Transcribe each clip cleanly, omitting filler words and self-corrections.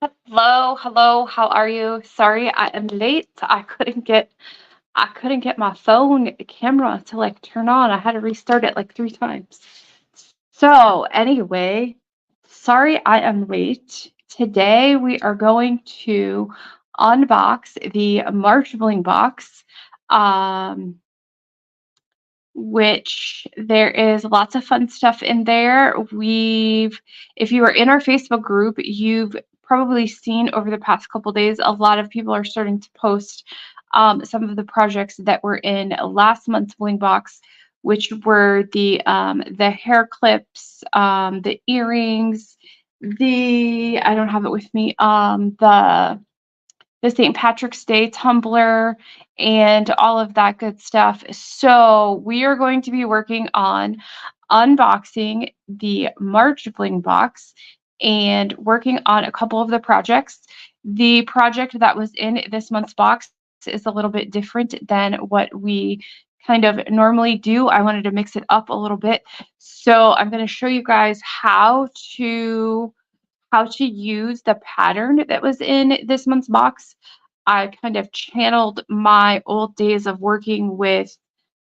Hello, hello, how are you? Sorry, I am late. I couldn't get my phone camera to like turn on. I had to restart it like 3 times. So, anyway, sorry I am late. Today we are going to unbox the March Bling box. Um, which there is lots of fun stuff in there. If you are in our Facebook group, you've probably seen over the past couple days, a lot of people are starting to post some of the projects that were in last month's Bling box, which were the hair clips, the earrings, I don't have it with me, the St. Patrick's Day tumbler and all of that good stuff. So we are going to be working on unboxing the March Bling box and working on a couple of the projects. The project that was in this month's box is a little bit different than what we kind of normally do. I wanted to mix it up a little bit. So I'm going to show you guys how to use the pattern that was in this month's box. I kind of channeled my old days of working with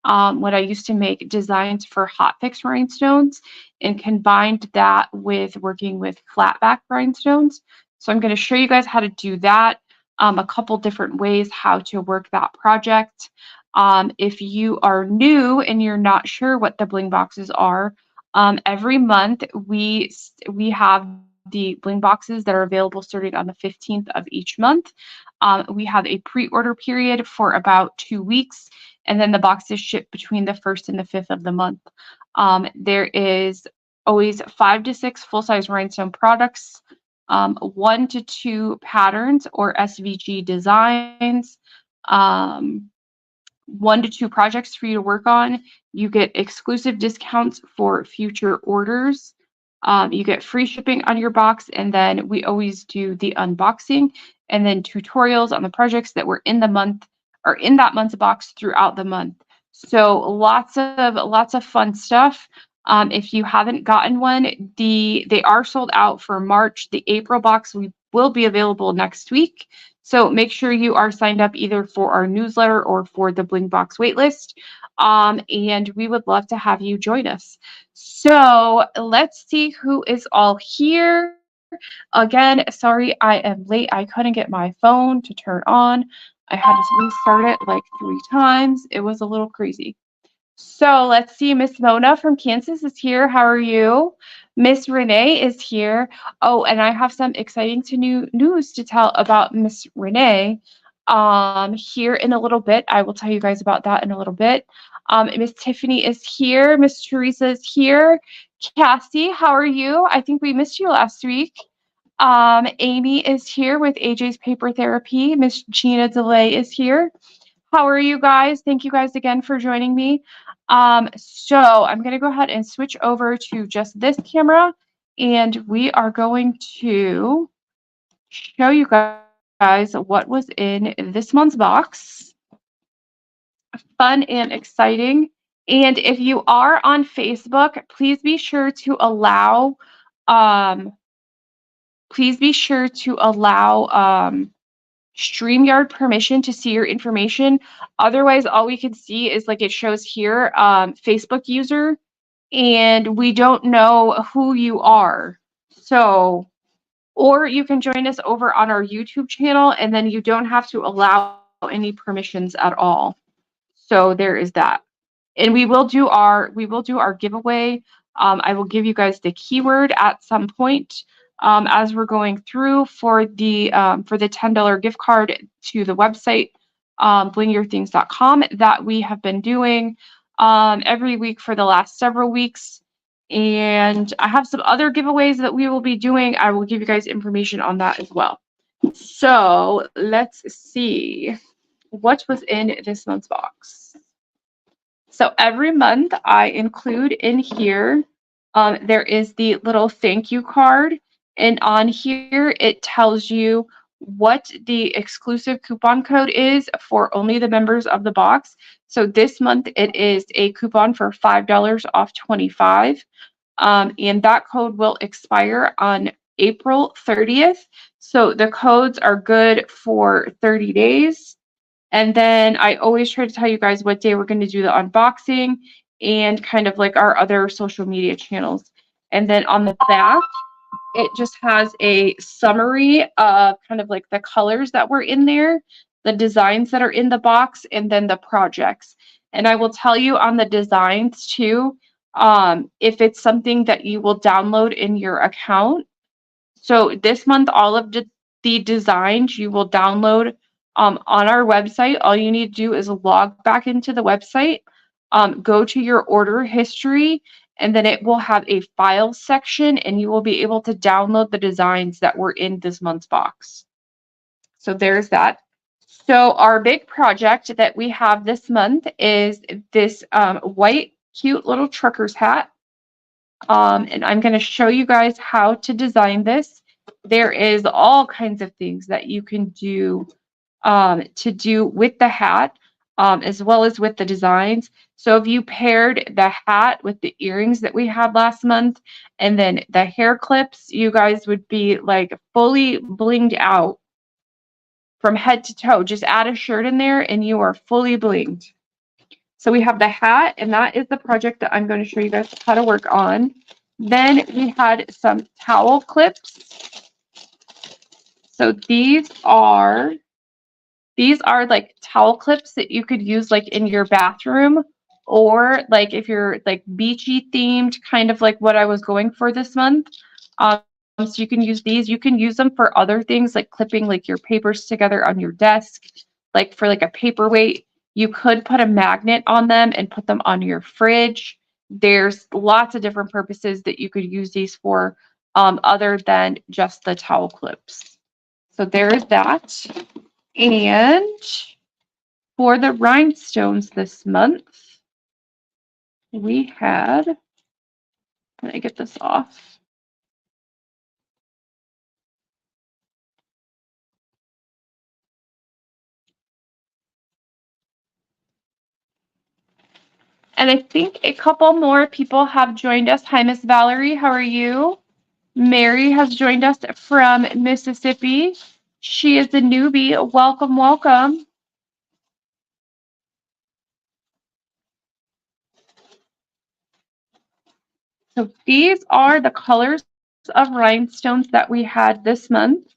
when I used to make designs for hot fix rhinestones and combined that with working with flat back rhinestones. So I'm going to show you guys how to do that, a couple different ways how to work that project. If you are new and you're not sure what the bling boxes are, every month we have the bling boxes that are available starting on the 15th of each month. We have a pre-order period for about 2 weeks, and then the boxes ship between the 1st and the 5th of the month. There is always 5 to 6 full-size rhinestone products, 1 to 2 patterns or SVG designs, um, 1 to 2 projects for you to work on. You get exclusive discounts for future orders. You get free shipping on your box, and then we always do the unboxing and then tutorials on the projects that were in the month or in that month's box throughout the month. So lots of fun stuff. If you haven't gotten one, they are sold out for March. The April box will be available next week. So make sure you are signed up either for our newsletter or for the Bling Box waitlist. And we would love to have you join us. So let's see who is all here. Again, sorry I am late. I couldn't get my phone to turn on. I had to restart it like 3 times. It was a little crazy. So let's see. Miss Mona from Kansas is here. How are you? Miss Renee is here. Oh, and I have some exciting news to tell about Miss Renee. Here in a little bit, I will tell you guys about that in a little bit. Miss Tiffany is here. Miss Teresa is here. Cassie, how are you? I think we missed you last week. Amy is here with AJ's Paper Therapy. Miss Gina DeLay is here. How are you guys? Thank you guys again for joining me. So I'm going to go ahead and switch over to just this camera, and we are going to show you guys what was in this month's box. Fun and exciting. And if you are on Facebook, um, please be sure to allow StreamYard permission to see your information. Otherwise, all we can see is like it shows here, Facebook user, and we don't know who you are. So, or you can join us over on our YouTube channel, and then you don't have to allow any permissions at all. So there is that. And we will do our giveaway. I will give you guys the keyword at some point as we're going through for the $10 gift card to the website blingyourthings.com that we have been doing every week for the last several weeks. And I have some other giveaways that we will be doing. I will give you guys information on that as well. So let's see what was in this month's box. So every month I include in here, there is the little thank you card. And on here, it tells you what the exclusive coupon code is for only the members of the box. So this month it is a coupon for $5 off 25. And that code will expire on April 30th. So the codes are good for 30 days. And then I always try to tell you guys what day we're going to do the unboxing and kind of like our other social media channels. And then on the back, it just has a summary of kind of like the colors that were in there, the designs that are in the box, and then the projects. And I will tell you on the designs too, if it's something that you will download in your account. So this month, all of the designs you will download on our website. All you need to do is log back into the website, go to your order history, and then it will have a file section and you will be able to download the designs that were in this month's box. So there's that. So our big project that we have this month is this white, cute little trucker's hat. And I'm going to show you guys how to design this. There is all kinds of things that you can do to do with the hat, as well as with the designs. So if you paired the hat with the earrings that we had last month, and then the hair clips, you guys would be like fully blinged out from head to toe. Just add a shirt in there and you are fully blinged. So we have the hat, and that is the project that I'm going to show you guys how to work on. Then we had some towel clips. So these are like towel clips that you could use like in your bathroom, or like if you're like beachy themed, kind of like what I was going for this month. So you can use these. You can use them for other things like clipping like your papers together on your desk, like for like a paperweight. You could put a magnet on them and put them on your fridge. There's lots of different purposes that you could use these for, other than just the towel clips. So there's that. And for the rhinestones this month, we had, let me get this off. And I think a couple more people have joined us. Hi, Miss Valerie. How are you? Mary has joined us from Mississippi. She is a newbie. Welcome, welcome. So these are the colors of rhinestones that we had this month.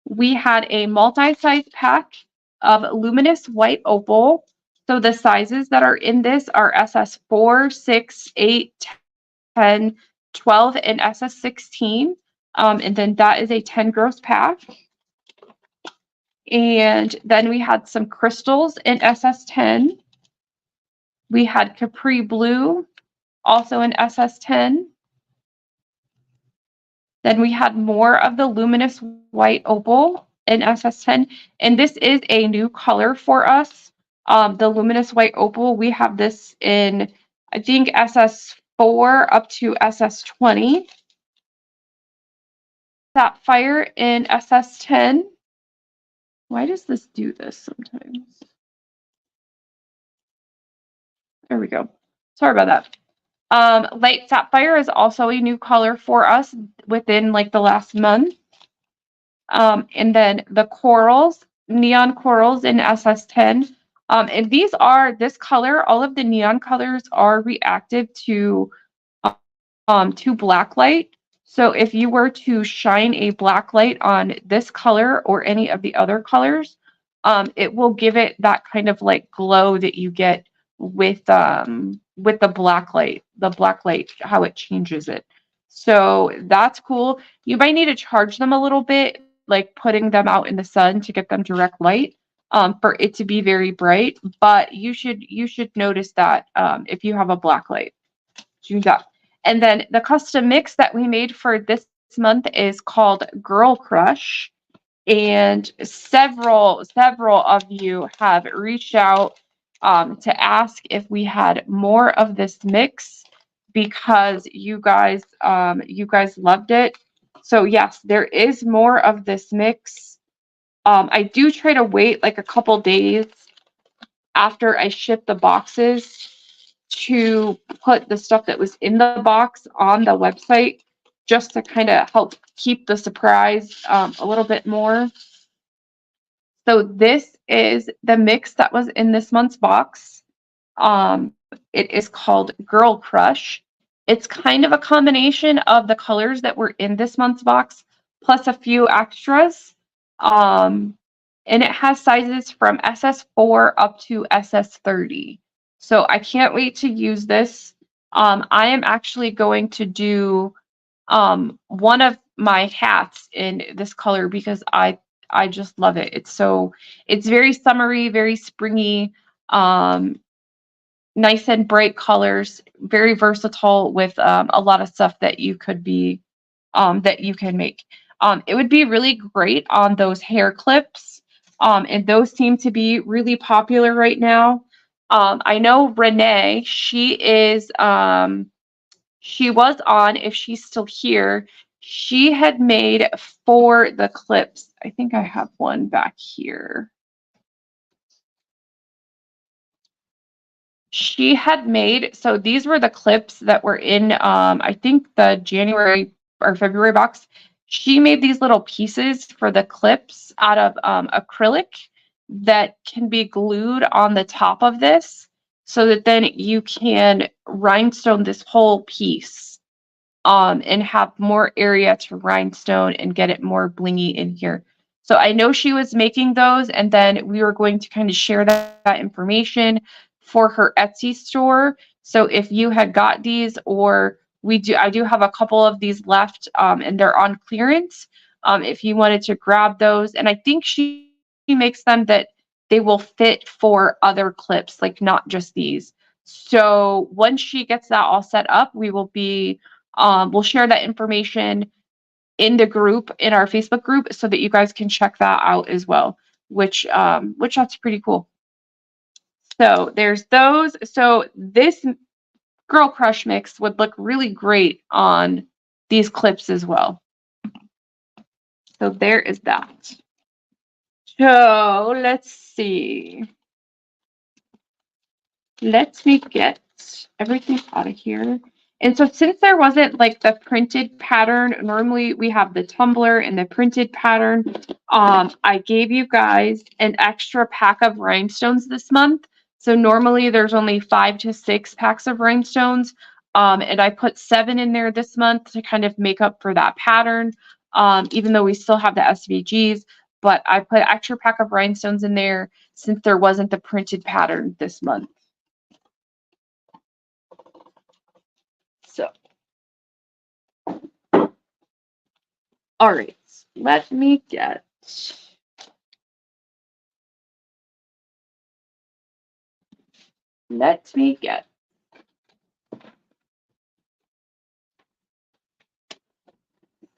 We had a multi-size pack of luminous white opal. So the sizes that are in this are SS4, 6, 8, 10, 12, and SS16. And then that is a 10 gross pack. And then we had some crystals in SS10. We had Capri Blue, also in SS10. Then we had more of the luminous white opal in SS10. And this is a new color for us. The luminous white opal, we have this in, I think, SS4 up to SS20. Sapphire in SS10. Why does this do this sometimes? There we go. Sorry about that. Light sapphire is also a new color for us within like the last month. And then the corals, neon corals in SS10. And this color, all of the neon colors are reactive to black light. So if you were to shine a black light on this color or any of the other colors, it will give it that kind of like glow that you get with the black light, how it changes it. So that's cool. You might need to charge them a little bit, like putting them out in the sun to get them direct light, for it to be very bright. But you should notice that if you have a black light. Do that. And then the custom mix that we made for this month is called Girl Crush. And several of you have reached out to ask if we had more of this mix because you guys loved it. So yes, there is more of this mix. I do try to wait like a couple days after I ship the boxes to put the stuff that was in the box on the website just to kind of help keep the surprise a little bit more. So this is the mix that was in this month's box. It is called Girl Crush. It's kind of a combination of the colors that were in this month's box, plus a few extras. Um, and it has sizes from SS4 up to SS30. So I can't wait to use this. I am actually going to do one of my hats in this color because I just love it. It's very summery, very springy, um, nice and bright colors, very versatile with a lot of stuff that you could be that you can make. It would be really great on those hair clips, and those seem to be really popular right now. I know Renee, she was on, if she's still here, she had made for the clips. I think I have one back here. She had made, so these were the clips that were in, I think the January or February box. She made these little pieces for the clips out of acrylic that can be glued on the top of this so that then you can rhinestone this whole piece and have more area to rhinestone and get it more blingy in here. So I know she was making those, and then we were going to kind of share that information for her Etsy store. So if you had got these, or I do have a couple of these left, and they're on clearance. If you wanted to grab those, and I think she makes them that they will fit for other clips, like not just these. So once she gets that all set up, we'll share that information in the group, in our Facebook group, so that you guys can check that out as well, which that's pretty cool. So there's those. So this Girl Crush mix would look really great on these clips as well. So there is that. So let's see. Let me get everything out of here. And so since there wasn't like the printed pattern, normally we have the tumbler and the printed pattern. I gave you guys an extra pack of rhinestones this month. So normally there's only 5 to 6 packs of rhinestones. And I put 7 in there this month to kind of make up for that pattern. Even though we still have the SVGs, but I put an extra pack of rhinestones in there since there wasn't the printed pattern this month. So, all right, let me get.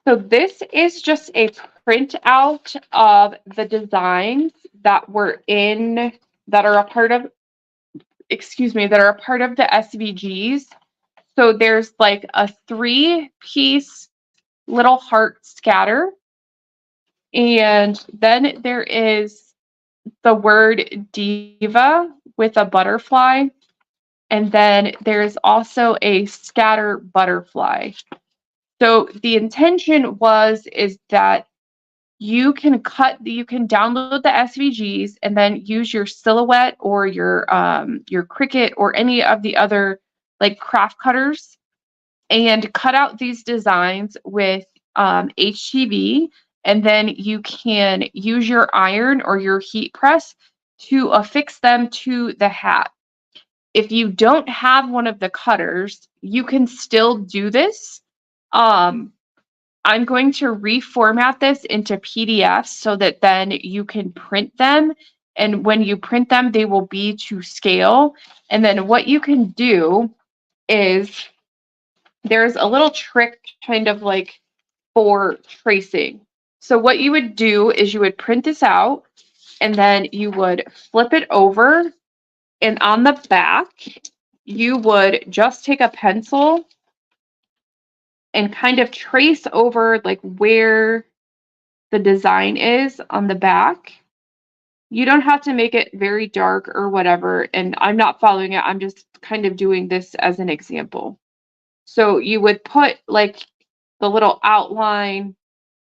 So this is just a printout of the designs that are a part of, that are a part of the SVGs. So there's like a 3-piece little heart scatter. And then there is the word diva with a butterfly. And then there's also a scatter butterfly. So the intention is that you can download the SVGs and then use your Silhouette or your Cricut or any of the other like craft cutters and cut out these designs with HTV, and then you can use your iron or your heat press to affix them to the hat. If you don't have one of the cutters, you can still do this. I'm going to reformat this into PDFs so that then you can print them. And when you print them, they will be to scale. And then what you can do is there's a little trick kind of like for tracing. So what you would do is you would print this out and then you would flip it over, and on the back, you would just take a pencil and kind of trace over like where the design is on the back. You don't have to make it very dark or whatever, and I'm not following it. I'm just kind of doing this as an example. So you would put like the little outline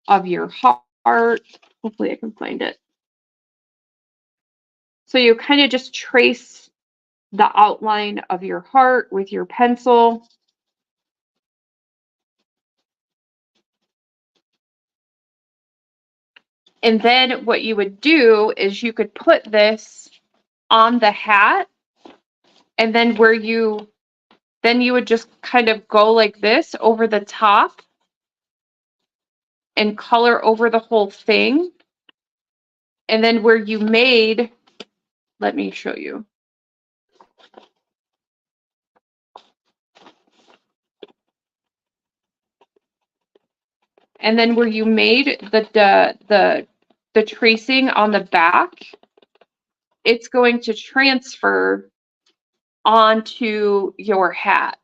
of your heart. Hopefully I can find it. So you kind of just trace the outline of your heart with your pencil. And then what you would do is you could put this on the hat, and then then you would just kind of go like this over the top and color over the whole thing. And then where you made, let me show you. And then where you made the tracing on the back, it's going to transfer onto your hat.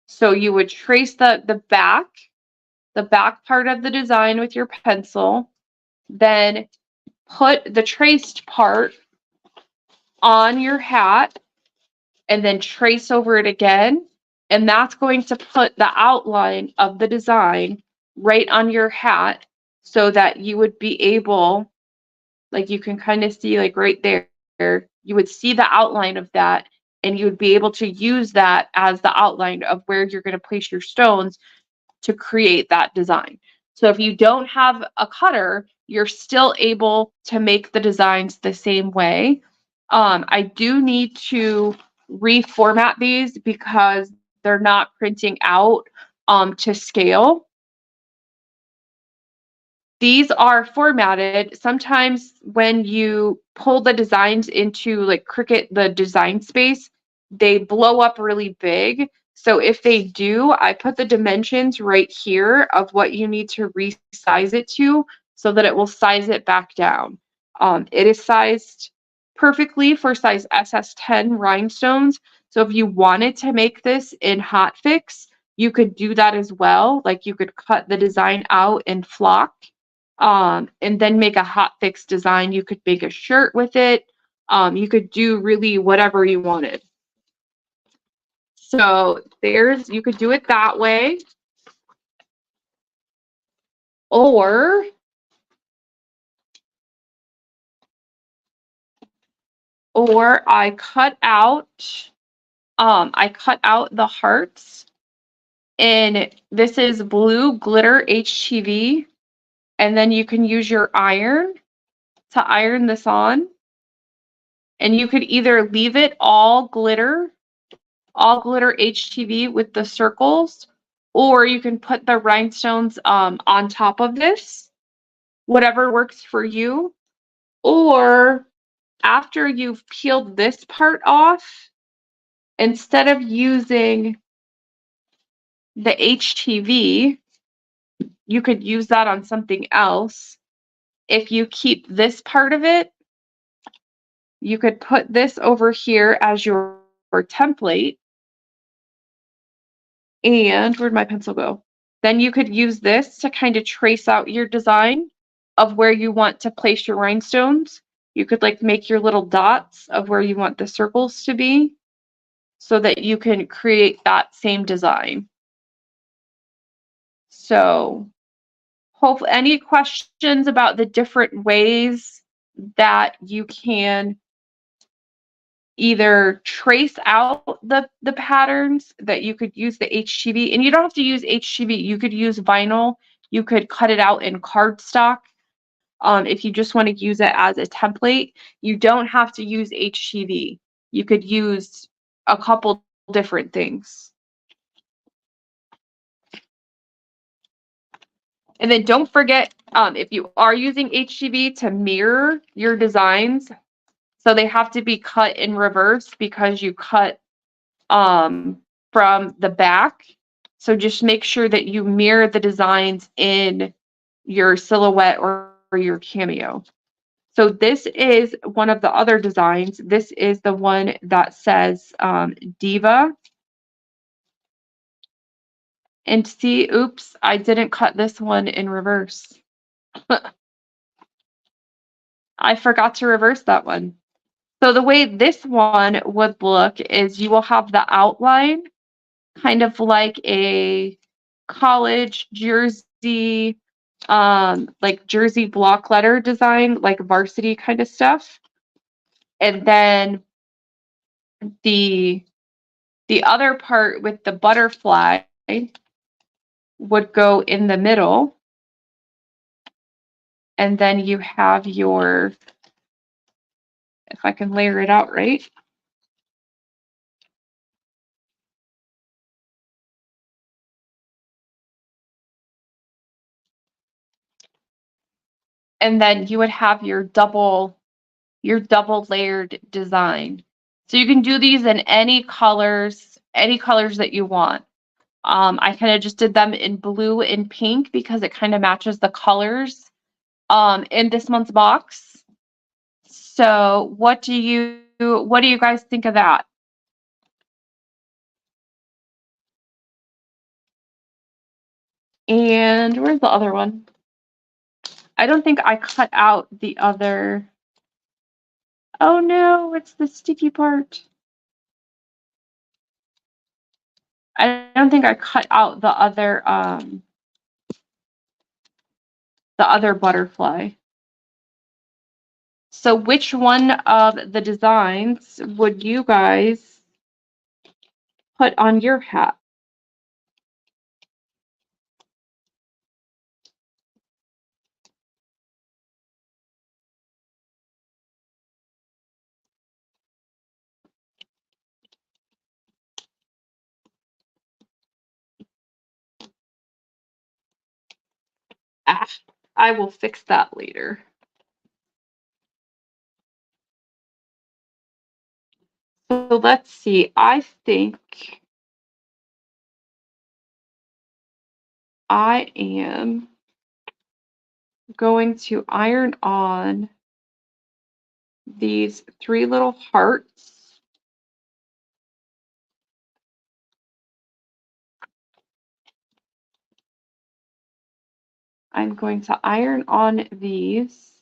So you would trace the back part of the design with your pencil, then put the traced part on your hat, and then trace over it again. And that's going to put the outline of the design right on your hat so that you would be able, like you can kind of see like right there, you would see the outline of that, and you would be able to use that as the outline of where you're going to place your stones to create that design. So if you don't have a cutter, you're still able to make the designs the same way. I do need to reformat these because they're not printing out to scale. These are formatted. Sometimes when you pull the designs into like Cricut, the design space, they blow up really big. So if they do, I put the dimensions right here of what you need to resize it to so that it will size it back down. It is sized perfectly for size SS10 rhinestones. So if you wanted to make this in hotfix, you could do that as well. Like you could cut the design out in flock, and then make a hotfix design. You could make a shirt with it. You could do really whatever you wanted. So you could do it that way. Or I cut out the hearts, and this is blue glitter HTV, and then you can use your iron to iron this on. And you could either leave it all glitter HTV with the circles, or you can put the rhinestones on top of this, whatever works for you. Or after you've peeled this part off, instead of using the HTV, you could use that on something else. If you keep this part of it, you could put this over here as your template. And where'd my pencil go? Then you could use this to kind of trace out your design of where you want to place your rhinestones. You could like make your little dots of where you want the circles to be so that you can create that same design. So hopefully, any questions about the different ways that you can either trace out the patterns, that you could use the HTV, and you don't have to use HTV, you could use vinyl, you could cut it out in cardstock. If you just want to use it as a template, you don't have to use HTV. You could use a couple different things. And then don't forget, if you are using HTV, to mirror your designs. So they have to be cut in reverse because you cut from the back. So just make sure that you mirror the designs in your silhouette or your cameo. So this is one of the other designs. This is the one that says Diva. And see, oops, I didn't cut this one in reverse. I forgot to reverse that one. So the way this one would look is you will have the outline kind of like a college jersey, like jersey block letter design, like varsity kind of stuff. And then the the other part with the butterfly would go in the middle. And then you have your, if I can layer it out right. And then you would have your double layered design. So you can do these in any colors that you want. I kind of just did them in blue and pink because it kind of matches the colors in this month's box. So what do you guys think of that? And where's the other one? I don't think I cut out the other. Oh no, it's the sticky part. I don't think I cut out the other butterfly. So which one of the designs would you guys put on your hat? Ah, I will fix that later. So let's see. I think I am going to iron on these 3 little hearts. I'm going to iron on these.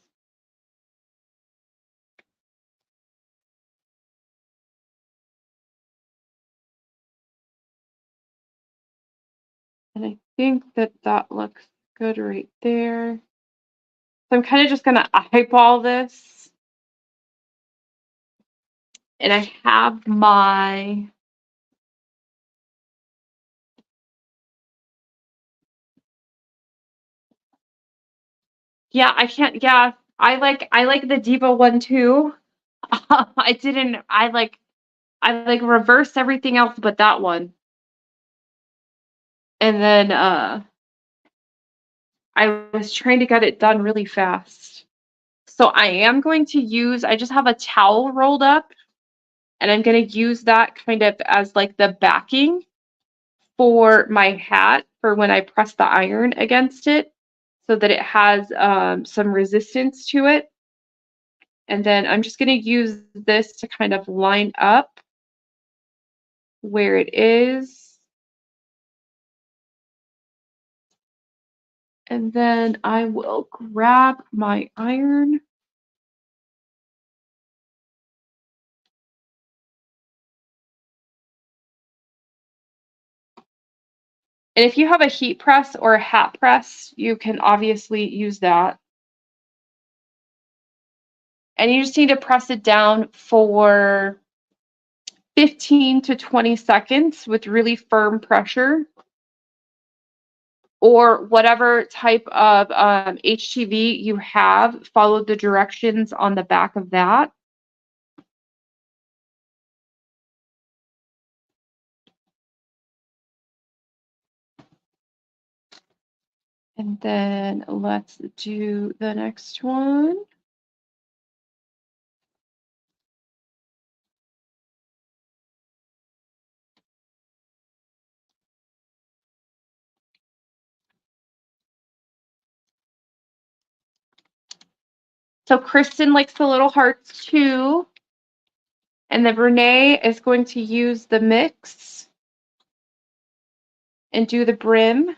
And I think that looks good right there. So I'm kind of just going to eyeball this. And I have my I can't I like the diva one too. I like reversed everything else but that one. And then I was trying to get it done really fast. So I am going to use, I just have a towel rolled up and I'm going to use that kind of as like the backing for my hat for when I press the iron against it so that it has some resistance to it. And then I'm just going to use this to kind of line up where it is. And then I will grab my iron. And if you have a heat press or a hat press, you can obviously use that. And you just need to press it down for 15 to 20 seconds with really firm pressure, or whatever type of HTV you have. Follow the directions on the back of that. And then let's do the next one. So Kristen likes the little hearts too. And then Renee is going to use the mix and do the brim.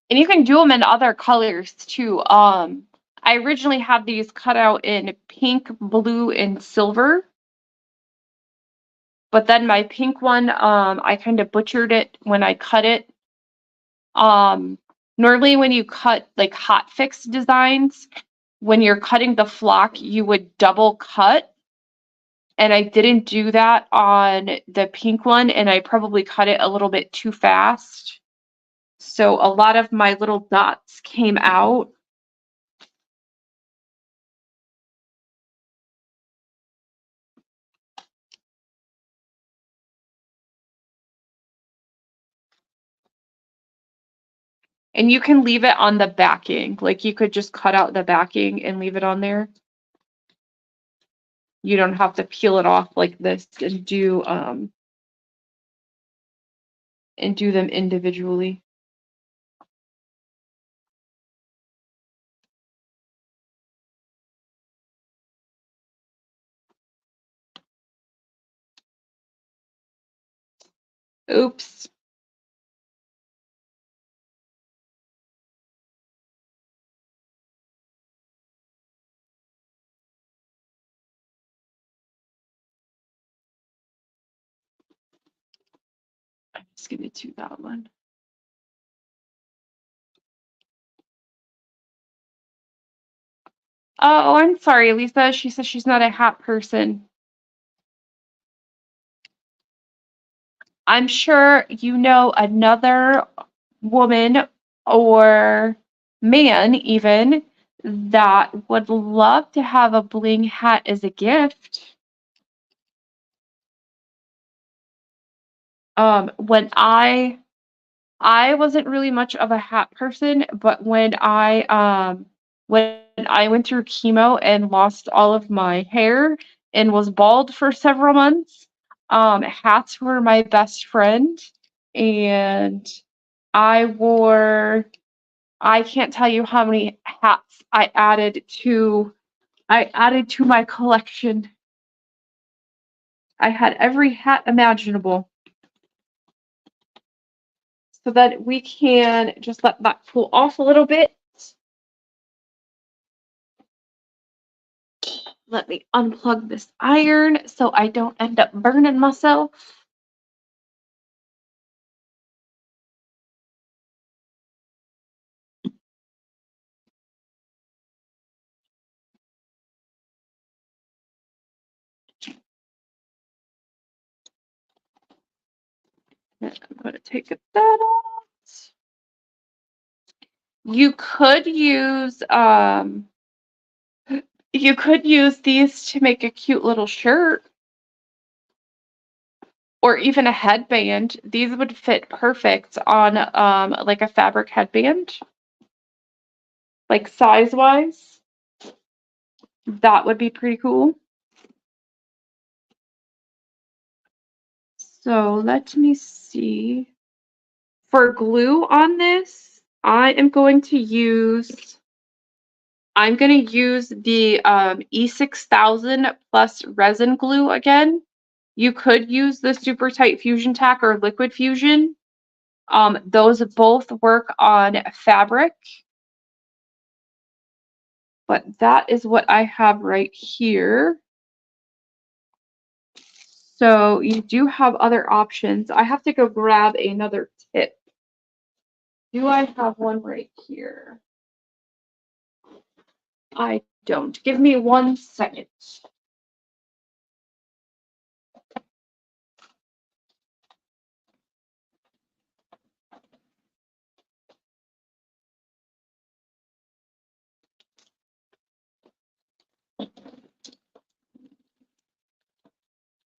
And you can do them in other colors too. I originally had these cut out in pink, blue, and silver. But then my pink one, I kind of butchered it when I cut it. Normally when you cut like hot fix designs, when you're cutting the flock, you would double cut. And I didn't do that on the pink one, and I probably cut it a little bit too fast. So a lot of my little dots came out. And you can leave it on the backing. Like you could just cut out the backing and leave it on there. You don't have to peel it off like this and do them individually. Oops. I'm just gonna do that one. Oh, I'm sorry, Lisa. She says she's not a hat person. I'm sure you know another woman or man even that would love to have a bling hat as a gift. When I wasn't really much of a hat person, but when I went through chemo and lost all of my hair and was bald for several months, hats were my best friend, and I wore I can't tell you how many hats I added to my collection. I had every hat imaginable. So that we can just let that cool off a little bit. Let me unplug this iron so I don't end up burning myself. I'm going to take that off. You could use these to make a cute little shirt or even a headband. These would fit perfect on like a fabric headband. Like size-wise. That would be pretty cool. So let me see. For glue on this, I'm going to use the E6000 plus resin glue again. You could use the super tight fusion tack or liquid fusion. Those both work on fabric. But that is what I have right here. So you do have other options. I have to go grab another tip. Do I have one right here? I don't. Give me 1 second.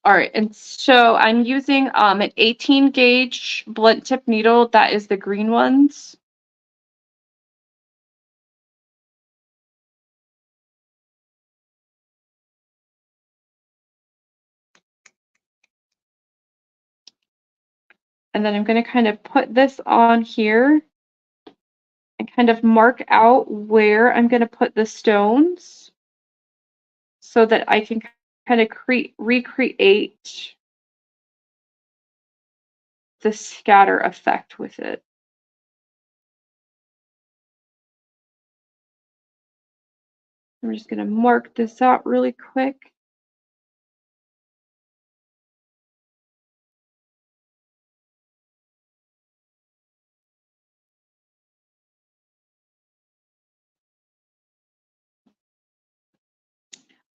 All right, and so I'm using an 18 gauge blunt tip needle. That is the green ones. And then I'm going to kind of put this on here and kind of mark out where I'm going to put the stones so that I can kind of recreate the scatter effect with it. I'm just going to mark this out really quick.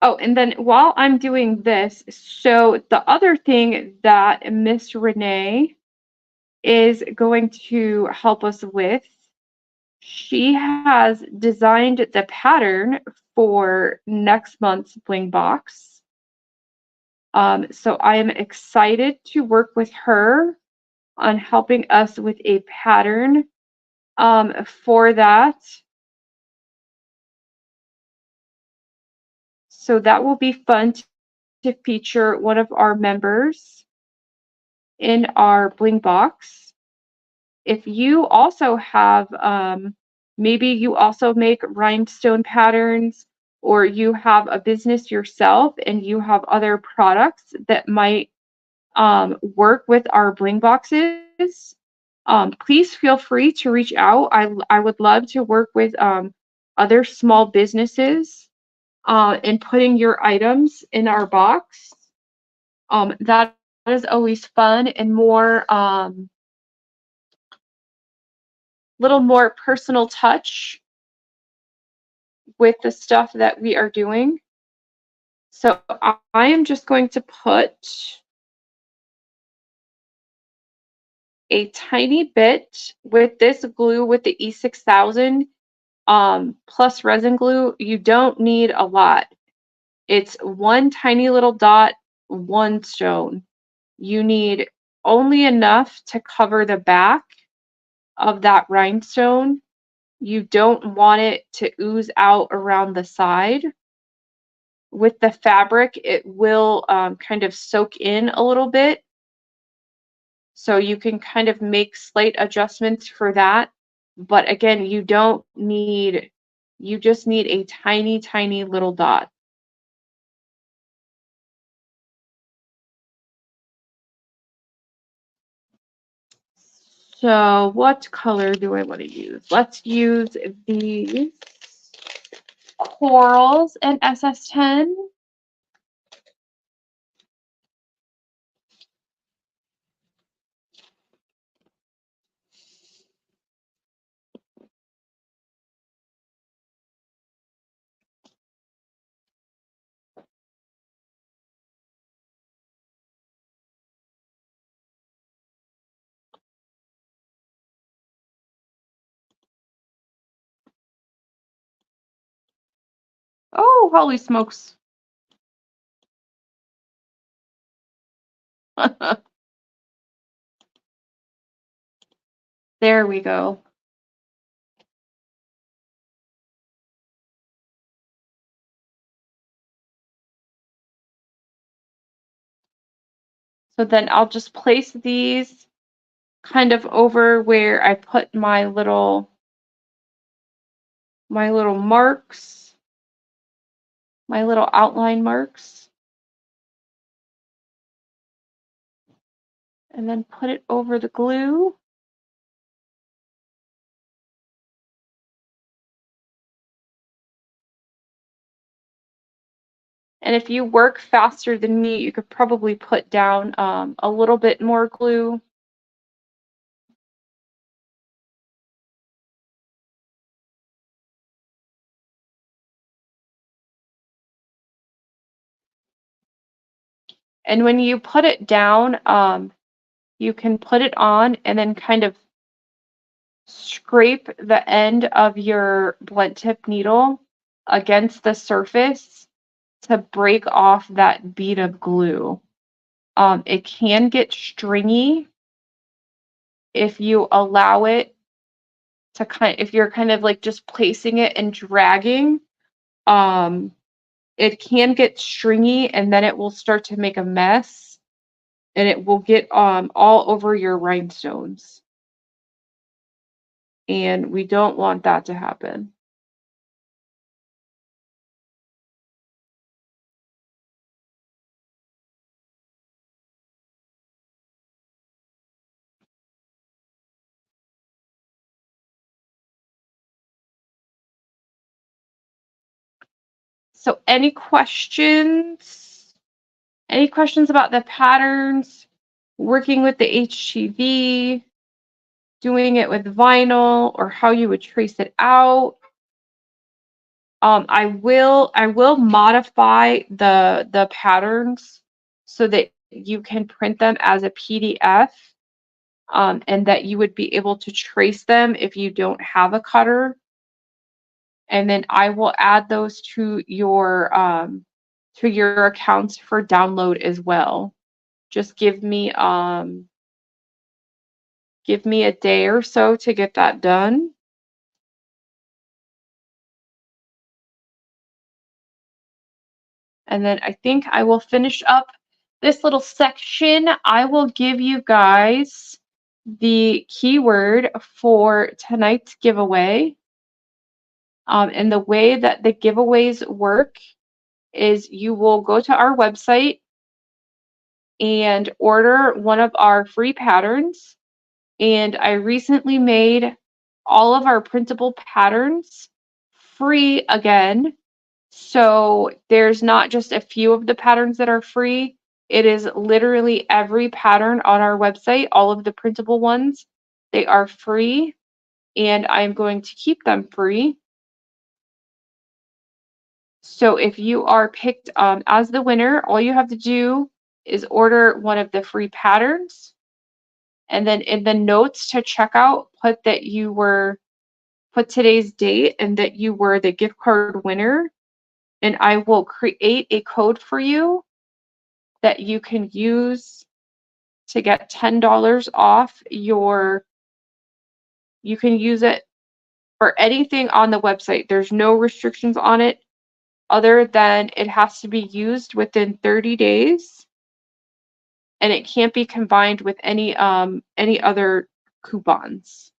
Oh, and then while I'm doing this, so the other thing that Miss Renee is going to help us with, she has designed the pattern for next month's Bling box. So I am excited to work with her on helping us with a pattern for that. So that will be fun to feature one of our members in our Bling box. If you also have, maybe you also make rhinestone patterns, or you have a business yourself and you have other products that might work with our Bling boxes, please feel free to reach out. I would love to work with other small businesses in putting your items in our box. That is always fun and more little more personal touch with the stuff that we are doing. So I am just going to put a tiny bit with this glue with the E6000 plus resin glue. You don't need a lot. It's one tiny little dot, one stone. You need only enough to cover the back of that rhinestone. You don't want it to ooze out around the side. With the fabric, it will kind of soak in a little bit. So you can kind of make slight adjustments for that. But again, you just need a tiny, tiny little dot. So what color do I want to use? Let's use these corals and SS10. Oh, holy smokes. There we go. So then I'll just place these kind of over where I put my little marks, my little outline marks. And then put it over the glue. And if you work faster than me, you could probably put down a little bit more glue. And when you put it down, you can put it on and then kind of scrape the end of your blunt tip needle against the surface to break off that bead of glue. It can get stringy if you allow it to if you're kind of like just placing it and dragging. It can get stringy and then it will start to make a mess and it will get all over your rhinestones. And we don't want that to happen. So any questions? Any questions about the patterns, working with the HTV, doing it with vinyl, or how you would trace it out? I will modify the patterns so that you can print them as a PDF, and that you would be able to trace them if you don't have a cutter. And then I will add those to your accounts for download as well. Just give me a day or so to get that done. And then I think I will finish up this little section. I will give you guys the keyword for tonight's giveaway. And the way that the giveaways work is you will go to our website and order one of our free patterns. And I recently made all of our printable patterns free again. So there's not just a few of the patterns that are free. It is literally every pattern on our website, all of the printable ones. They are free, and I'm going to keep them free. So if you are picked as the winner, all you have to do is order one of the free patterns. And then in the notes to checkout, put today's date and that you were the gift card winner. And I will create a code for you that you can use to get $10 off you can use it for anything on the website. There's no restrictions on it other than it has to be used within 30 days, and it can't be combined with any other coupons.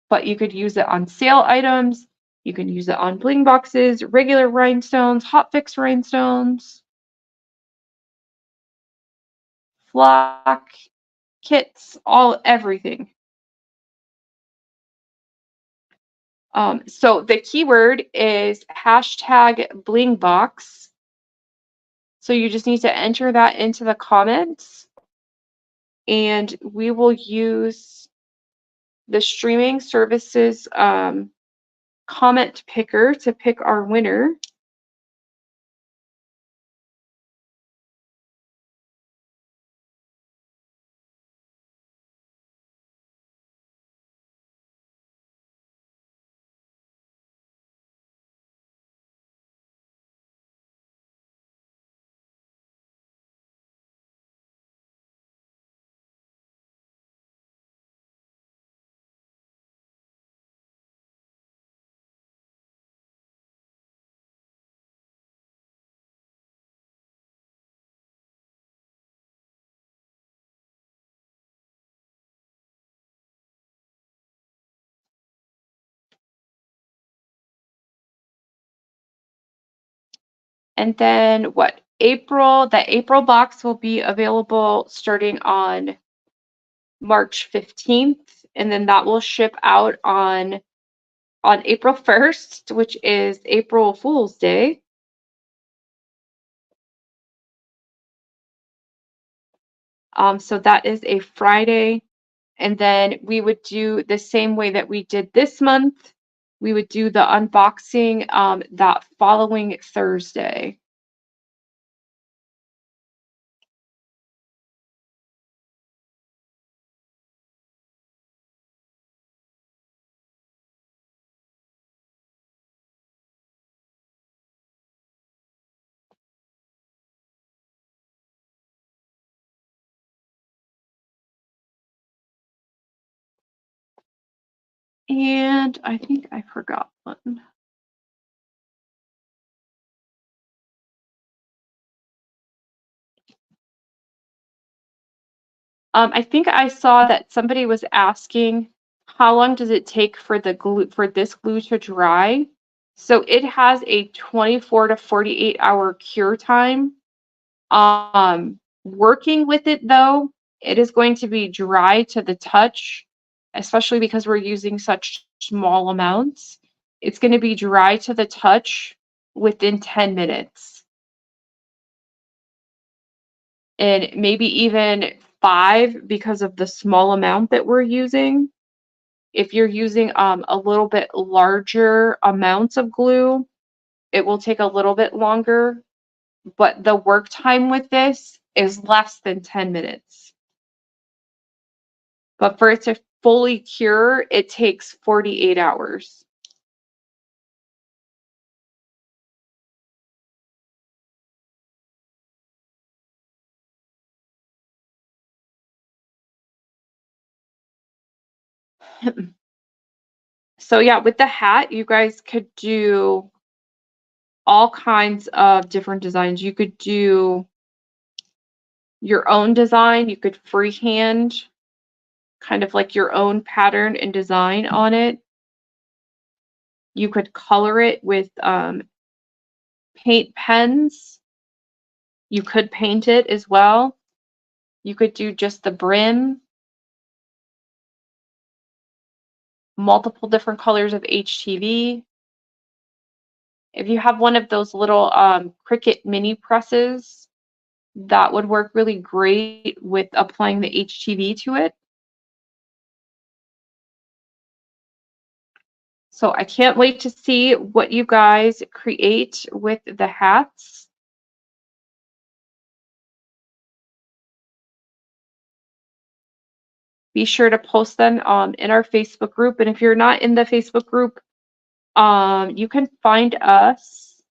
But you could use it on sale items. You can use it on bling boxes, regular rhinestones, hot fix rhinestones, flock kits, everything. So the keyword is #blingbox. So you just need to enter that into the comments, and we will use the streaming services comment picker to pick our winner. And then the April box will be available starting on March 15th, and then that will ship out on April 1st, which is April Fool's Day. So that is a Friday. And then we would do the same way that we did this month. We would do the unboxing that following Thursday. And I think I forgot one. I think I saw that somebody was asking how long does it take for this glue to dry? So it has a 24 to 48 hour cure time. Working with it though, it is going to be dry to the touch, especially because we're using such small amounts. It's going to be dry to the touch within 10 minutes. And maybe even 5 because of the small amount that we're using. If you're using a little bit larger amounts of glue, it will take a little bit longer, but the work time with this is less than 10 minutes. But for it to fully cure, it takes 48 hours. So yeah, with the hat, you guys could do all kinds of different designs. You could do your own design. You could freehand kind of like your own pattern and design on it. You could color it with paint pens. You could paint it as well. You could do just the brim, multiple different colors of HTV. If you have one of those little Cricut mini presses, that would work really great with applying the HTV to it. So I can't wait to see what you guys create with the hats. Be sure to post them in our Facebook group. And if you're not in the Facebook group, you can find us.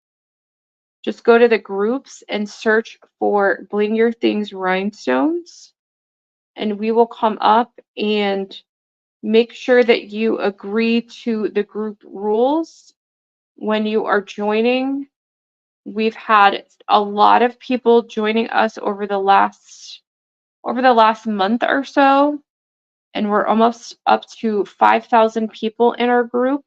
Just go to the groups and search for Bling Your Things Rhinestones. And we will come up and make sure that you agree to the group rules when you are joining. We've had a lot of people joining us over the last month or so, and we're almost up to 5,000 people in our group,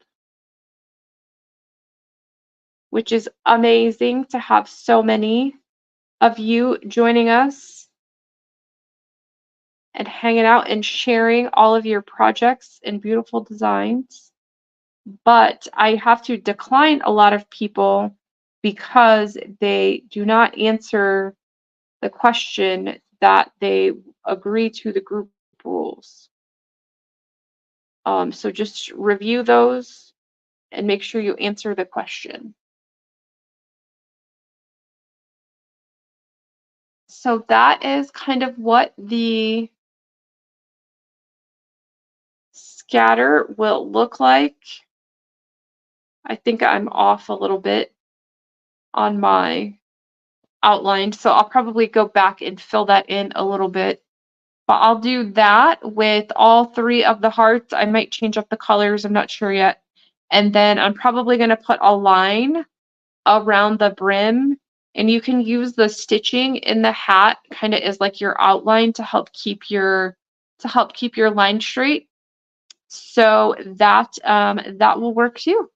which is amazing to have so many of you joining us and hanging out and sharing all of your projects and beautiful designs. But I have to decline a lot of people because they do not answer the question that they agree to the group rules. So just review those and make sure you answer the question. So that is kind of what the scatter will look like. I think I'm off a little bit on my outline, so I'll probably go back and fill that in a little bit. But I'll do that with all 3 of the hearts. I might change up the colors, I'm not sure yet. And then I'm probably going to put a line around the brim, and you can use the stitching in the hat kind of as like your outline to help keep your line straight. So that that will work too.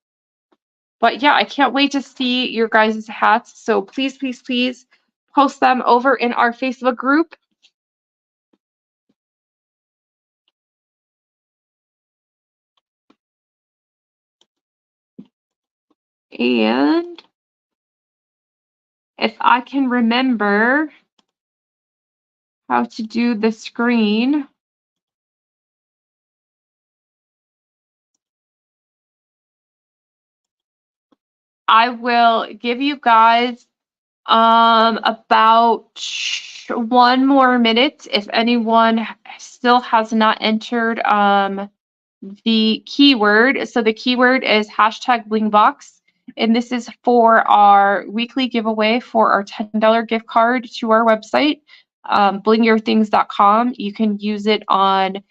But yeah, I can't wait to see your guys' hats. So please, please, please post them over in our Facebook group. And if I can remember how to do the screen, I will give you guys about 1 more minute. If anyone still has not entered the keyword. So the keyword is #BlingBox. And this is for our weekly giveaway for our $10 gift card to our website, blingyourthings.com. You can use it on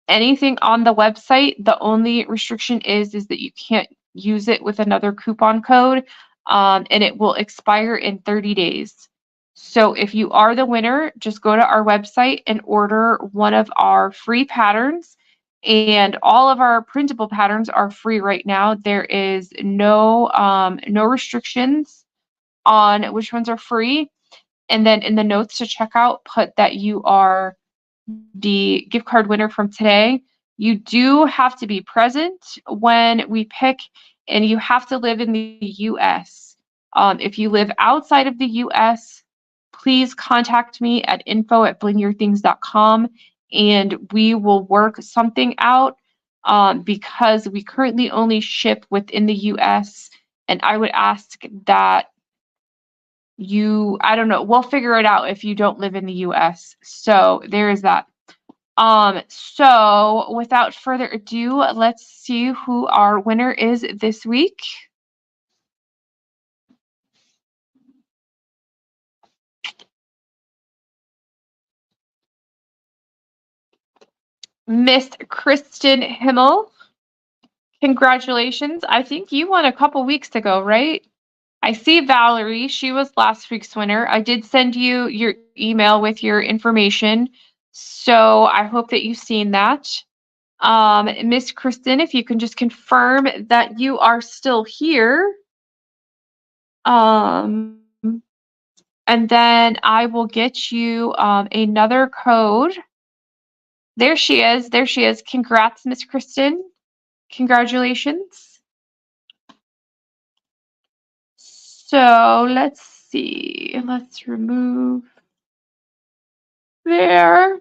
anything on the website. The only restriction is that you can't use it with another coupon code, and it will expire in 30 days. So if you are the winner, just go to our website and order one of our free patterns. And all of our printable patterns are free right now. There is no restrictions on which ones are free. And then in the notes to checkout, put that you are the gift card winner from today. You do have to be present when we pick, and you have to live in the US. If you live outside of the US, please contact me at info@blingyourthings.com and we will work something out, because we currently only ship within the US. And I would ask that I don't know, we'll figure it out if you don't live in the US. So there is that. So without further ado, let's see who our winner is this week. Miss Kristen Himmel. Congratulations. I think you won a couple weeks ago, right? I see Valerie. She was last week's winner. I did send you your email with your information. So I hope that you've seen that. Miss Kristen, if you can just confirm that you are still here. And then I will get you another code. There she is. There she is. Congrats, Miss Kristen. Congratulations. So let's see. Let's remove there.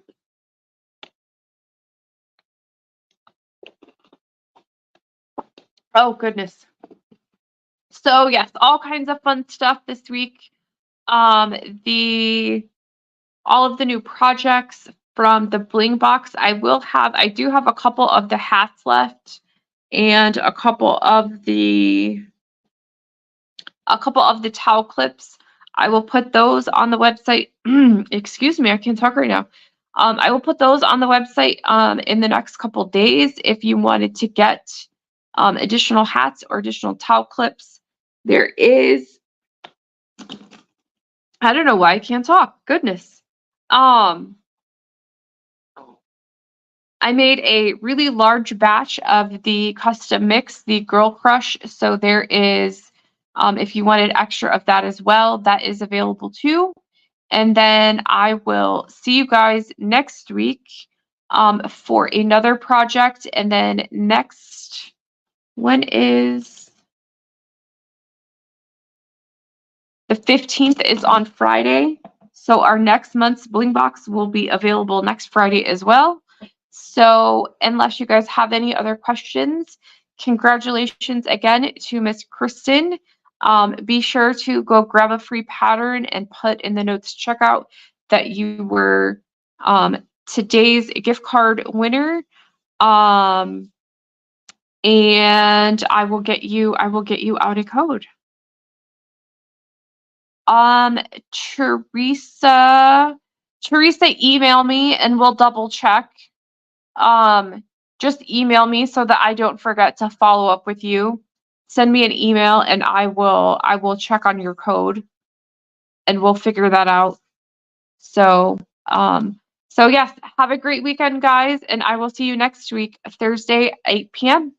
Oh, goodness. So yes, all kinds of fun stuff this week. The all of the new projects from the Bling box. I do have a couple of the hats left and a couple of the towel clips. I will put those on the website. Excuse me, I can't talk right now. I will put those on the website in the next couple days if you wanted to get additional hats or additional towel clips. There is, I don't know why I can't talk. Goodness. I made a really large batch of the custom mix, the Girl Crush. So there is, if you wanted extra of that as well, that is available too. And then I will see you guys next week for another project. And then when is the 15th is on Friday. So our next month's Bling Box will be available next Friday as well. So unless you guys have any other questions, congratulations again to Miss Kristen. Be sure to go grab a free pattern and put in the notes checkout that you were today's gift card winner. And I will get you out a code. Teresa, email me and we'll double check. Just email me so that I don't forget to follow up with you. Send me an email and I will check on your code and we'll figure that out. So, so yes, have a great weekend, guys, and I will see you next week, Thursday, 8 p.m.